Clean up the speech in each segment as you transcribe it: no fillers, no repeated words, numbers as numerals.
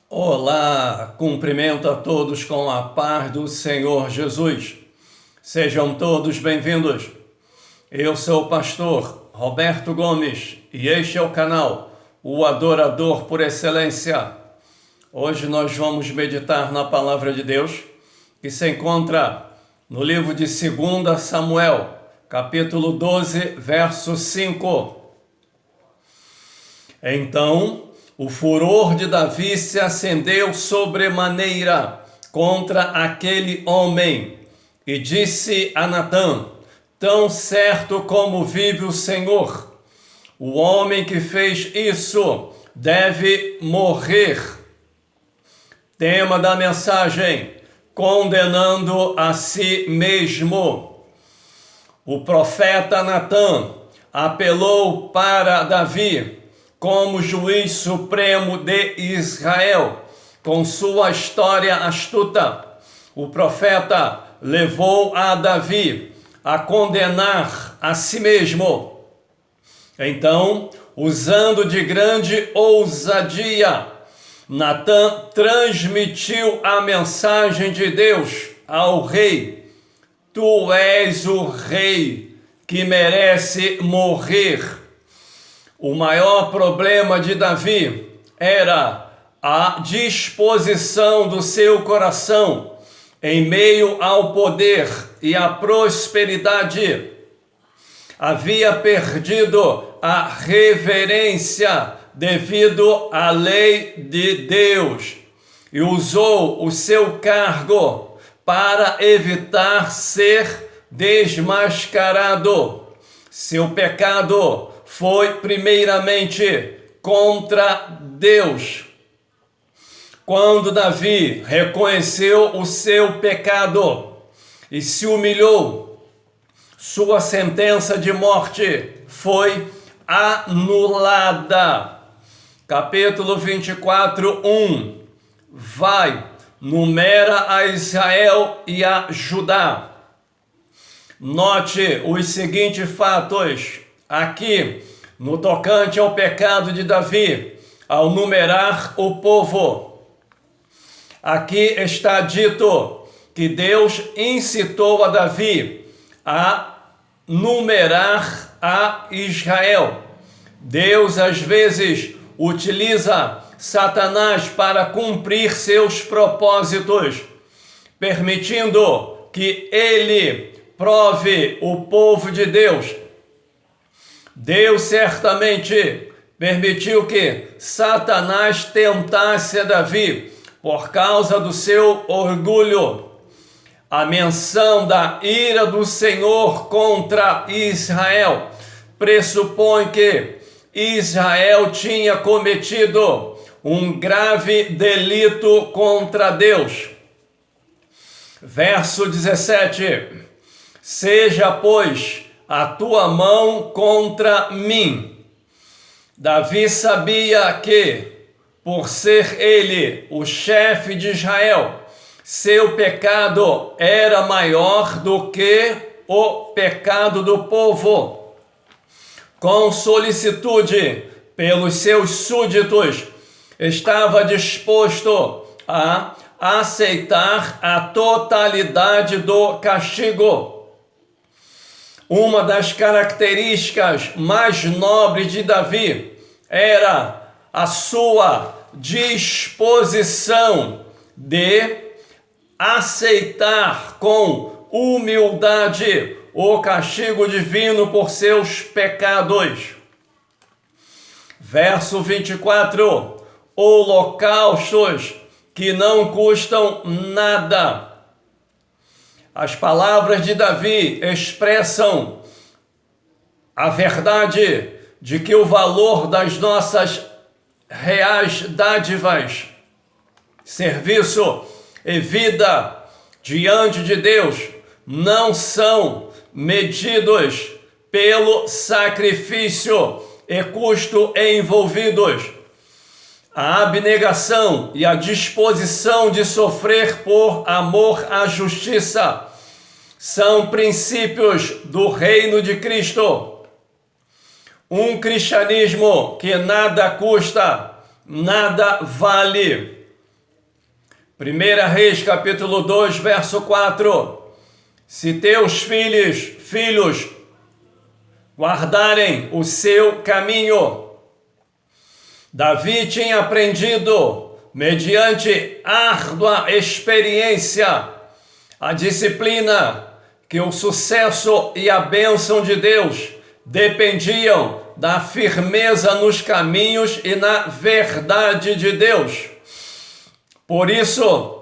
Olá, cumprimento a todos com a paz do Senhor Jesus. Sejam todos bem-vindos. Eu sou o pastor Roberto Gomes e este é o canal O Adorador por Excelência. Hoje nós vamos meditar na palavra de Deus que se encontra no livro de 2 Samuel, capítulo 12, verso 5. Então, o furor de Davi se acendeu sobremaneira contra aquele homem e disse a Natã: tão certo como vive o Senhor, o homem que fez isso deve morrer. Tema da mensagem: condenando a si mesmo. O profeta Natã apelou para Davi como juiz supremo de Israel. Com sua história astuta, o profeta levou a Davi a condenar a si mesmo. Então, usando de grande ousadia, Natã transmitiu a mensagem de Deus ao rei: tu és o rei que merece morrer. O maior problema de Davi era a disposição do seu coração em meio ao poder e à prosperidade. Havia perdido a reverência devido à lei de Deus e usou o seu cargo para evitar ser desmascarado. Seu pecado foi primeiramente contra Deus. Quando Davi reconheceu o seu pecado e se humilhou, sua sentença de morte foi anulada. Capítulo 24, 1. Vai, numera a Israel e a Judá. Note os seguintes fatos aqui no tocante ao pecado de Davi, ao numerar o povo. Aqui está dito que Deus incitou a Davi a numerar a Israel. Deus às vezes utiliza Satanás para cumprir seus propósitos, permitindo que ele prove o povo de Deus. Deus certamente permitiu que Satanás tentasse a Davi por causa do seu orgulho. A menção da ira do Senhor contra Israel pressupõe que Israel tinha cometido um grave delito contra Deus. Verso 17: seja, pois, a tua mão contra mim. Davi sabia que, por ser ele o chefe de Israel, seu pecado era maior do que o pecado do povo. Com solicitude pelos seus súditos, estava disposto a aceitar a totalidade do castigo. Uma das características mais nobres de Davi era a sua disposição de aceitar com humildade o castigo divino por seus pecados. Verso 24: holocaustos que não custam nada. As palavras de Davi expressam a verdade de que o valor das nossas reais dádivas, serviço e vida diante de Deus não são medidos pelo sacrifício e custo envolvidos. A abnegação e a disposição de sofrer por amor à justiça são princípios do reino de Cristo. Um cristianismo que nada custa, nada vale. 1 Reis, capítulo 2, verso 4. Se teus filhos guardarem o seu caminho. Davi tinha aprendido, mediante árdua experiência, a disciplina, que o sucesso e a bênção de Deus dependiam da firmeza nos caminhos e na verdade de Deus. Por isso,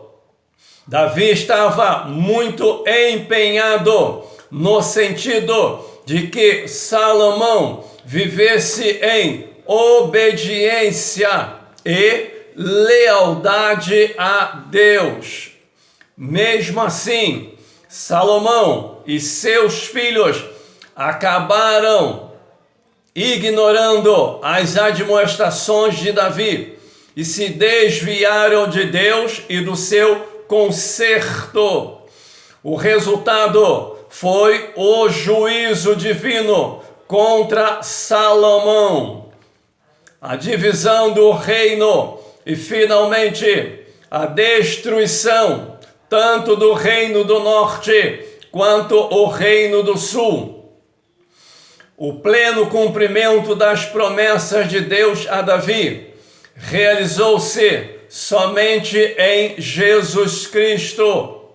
Davi estava muito empenhado no sentido de que Salomão vivesse em obediência e lealdade a Deus. Mesmo assim, Salomão e seus filhos acabaram ignorando as admoestações de Davi e se desviaram de Deus e do seu conserto. O resultado foi o juízo divino contra Salomão, a divisão do reino e, finalmente, a destruição tanto do reino do norte quanto o reino do sul. O pleno cumprimento das promessas de Deus a Davi realizou-se somente em Jesus Cristo.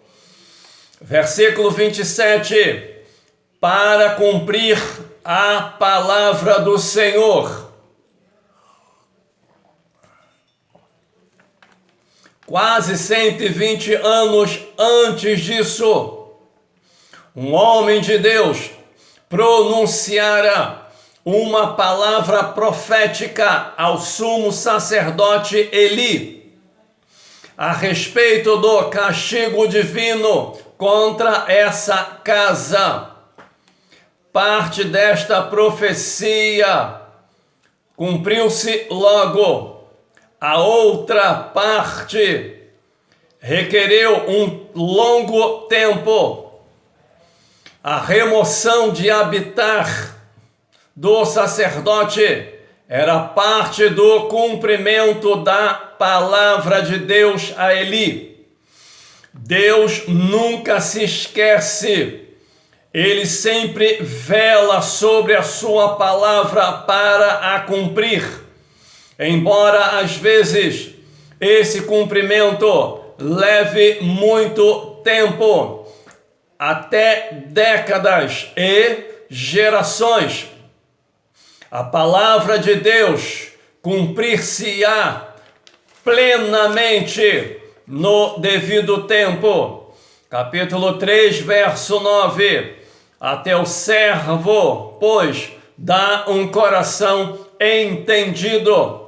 Versículo 27. Para cumprir a palavra do Senhor. Quase 120 anos antes disso, um homem de Deus pronunciara uma palavra profética ao sumo sacerdote Eli a respeito do castigo divino contra essa casa. Parte desta profecia cumpriu-se logo. A outra parte requereu um longo tempo. A remoção de habitar do sacerdote era parte do cumprimento da palavra de Deus a Eli. Deus nunca se esquece. Ele sempre vela sobre a sua palavra para a cumprir. Embora às vezes esse cumprimento leve muito tempo, até décadas e gerações, a palavra de Deus cumprir-se-á plenamente no devido tempo. Capítulo 3, verso 9. Até o servo, pois, dá um coração entendido.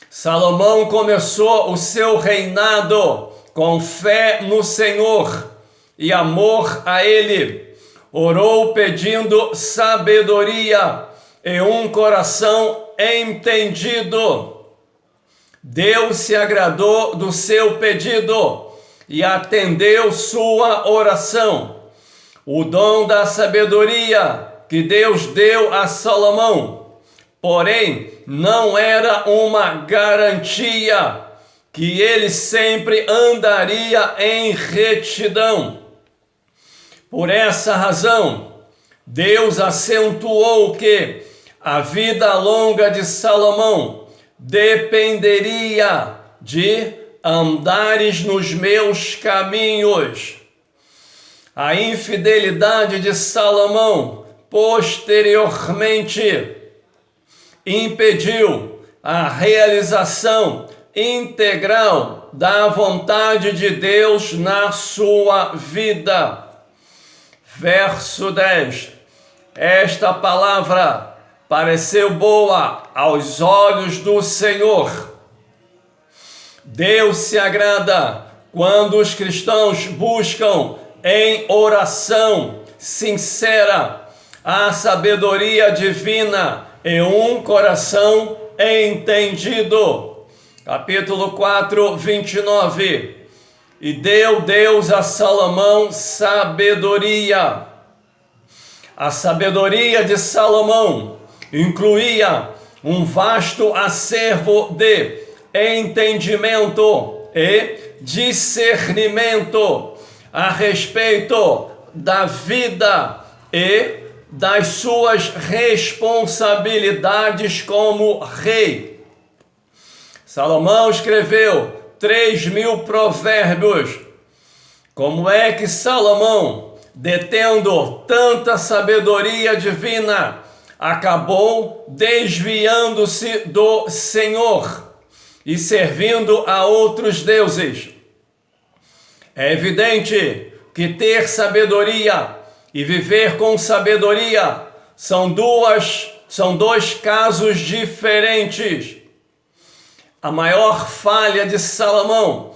Salomão começou o seu reinado com fé no Senhor e amor a Ele. Orou pedindo sabedoria e um coração entendido. Deus se agradou do seu pedido e atendeu sua oração. O dom da sabedoria que Deus deu a Salomão, porém, não era uma garantia que ele sempre andaria em retidão. Por essa razão, Deus acentuou que a vida longa de Salomão dependeria de andares nos meus caminhos. A infidelidade de Salomão, posteriormente, impediu a realização integral da vontade de Deus na sua vida. Verso 10. Esta palavra pareceu boa aos olhos do Senhor. Deus se agrada quando os cristãos buscam em oração sincera a sabedoria divina e um coração entendido. Capítulo 4, 29. E deu Deus a Salomão sabedoria. A sabedoria de Salomão incluía um vasto acervo de entendimento e discernimento a respeito da vida e das suas responsabilidades como rei. Salomão escreveu 3.000 provérbios. Como é que Salomão, detendo tanta sabedoria divina, acabou desviando-se do Senhor e servindo a outros deuses? É evidente que ter sabedoria e viver com sabedoria são dois casos diferentes. A maior falha de Salomão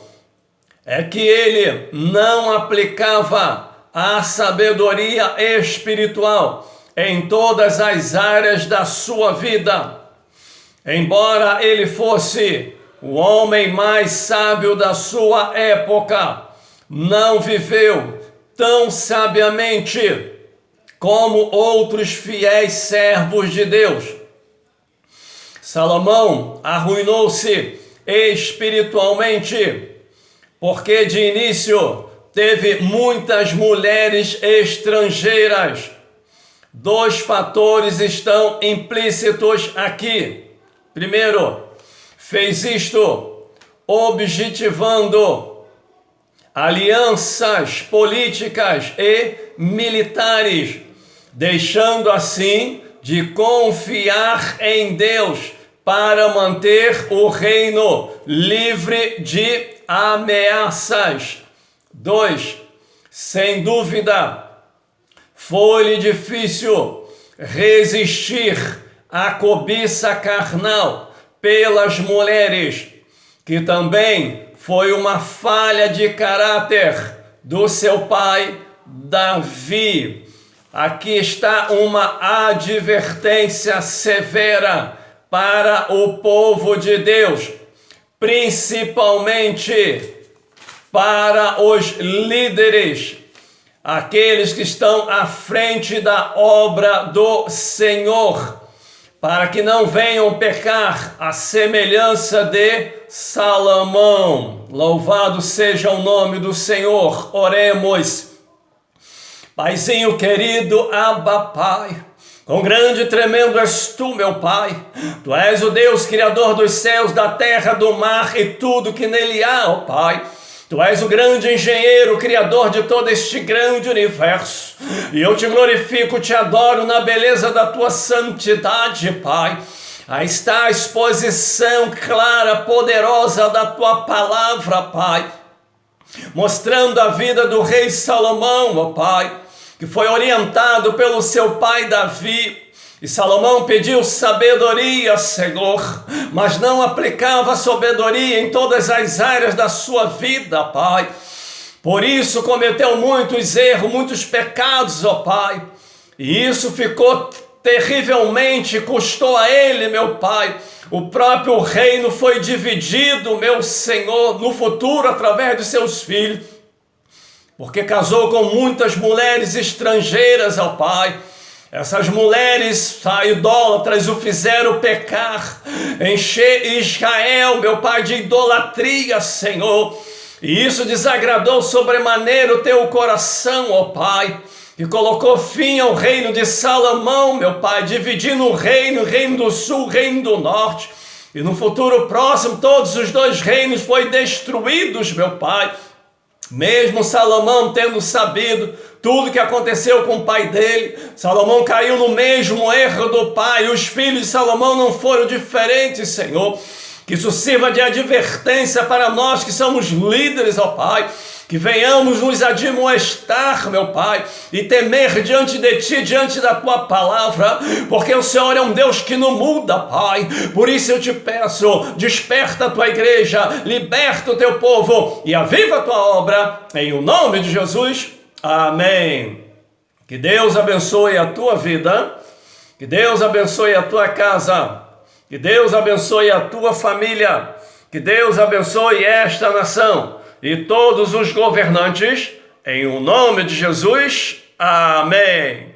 é que ele não aplicava a sabedoria espiritual em todas as áreas da sua vida. Embora ele fosse o homem mais sábio da sua época, não viveu tão sabiamente como outros fiéis servos de Deus. Salomão arruinou-se espiritualmente, porque de início teve muitas mulheres estrangeiras. 2 fatores estão implícitos aqui. Primeiro, fez isto objetivando alianças políticas e militares, deixando assim de confiar em Deus para manter o reino livre de ameaças. 2. Sem dúvida, foi-lhe difícil resistir à cobiça carnal pelas mulheres, que também foi uma falha de caráter do seu pai Davi. Aqui está uma advertência severa para o povo de Deus, principalmente para os líderes, aqueles que estão à frente da obra do Senhor, para que não venham pecar à semelhança de Salomão. Louvado seja o nome do Senhor. Oremos. Paizinho querido, Abba Pai, quão grande e tremendo és tu, meu Pai. Tu és o Deus criador dos céus, da terra, do mar e tudo que nele há, ó Pai. Tu és o grande engenheiro, criador de todo este grande universo. E eu te glorifico, te adoro na beleza da tua santidade, Pai. Aí está a exposição clara, poderosa da tua palavra, Pai, mostrando a vida do rei Salomão, ó Pai, que foi orientado pelo seu pai Davi. E Salomão pediu sabedoria, Senhor, mas não aplicava sabedoria em todas as áreas da sua vida, Pai. Por isso cometeu muitos erros, muitos pecados, ó Pai. E isso ficou terrivelmente, custou a ele, meu Pai. O próprio reino foi dividido, meu Senhor, no futuro através de seus filhos, porque casou com muitas mulheres estrangeiras, ó Pai. Essas mulheres idólatras o fizeram pecar, encher Israel, meu Pai, de idolatria, Senhor. E isso desagradou sobremaneira o teu coração, ó Pai, e colocou fim ao reino de Salomão, meu Pai, dividindo o reino do sul, o reino do norte. E no futuro próximo, todos os 2 reinos foram destruídos, meu Pai. Mesmo Salomão tendo sabido tudo que aconteceu com o pai dele, Salomão caiu no mesmo erro do pai. Os filhos de Salomão não foram diferentes, Senhor. Que isso sirva de advertência para nós que somos líderes, ó Pai. Que venhamos nos admoestar, meu Pai, e temer diante de Ti, diante da Tua palavra, porque o Senhor é um Deus que não muda, Pai. Por isso eu te peço, desperta a Tua igreja, liberta o Teu povo e aviva a Tua obra, em o nome de Jesus. Amém. Que Deus abençoe a tua vida, que Deus abençoe a tua casa, que Deus abençoe a tua família, que Deus abençoe esta nação e todos os governantes, em o nome de Jesus. Amém.